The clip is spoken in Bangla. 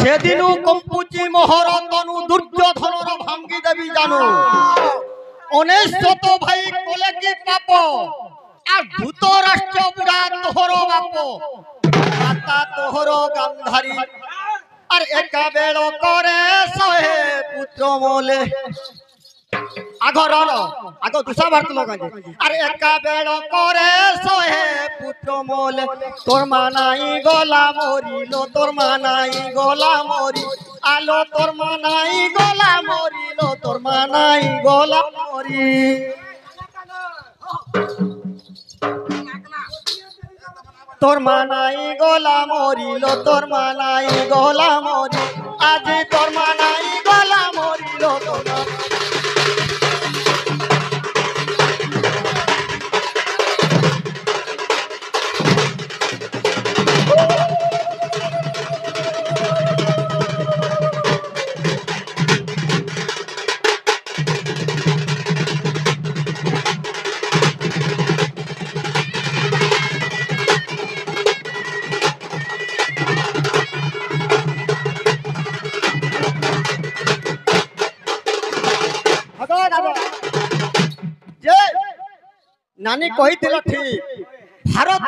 সেদিনু কম্পুচি মোহর তনু দুর্যোধনর ভাঙ্গি দেবী জানু 19 ভাই কোলে কি পাপ আর ধৃতরাষ্ট্র বুড়া তোহর বাপ মাতা তোহর গান্ধারী আর একা বেল করে 100 পুত্র মোলে আগরর আগ দুসা ভারত লগাজে আর একা বেল করে 100 পুত্র মোলে তোর মানাই গলা মরিল তোর মানাই গলা মরি আলো তোর মানাই গলা মরিল তোর মানাই গলা মরি তোর মানাই গলা মরিল তোর মানাই গলা মরি আজ তোর মানাই গলা মরিল তোর नानी कही ठीक भारत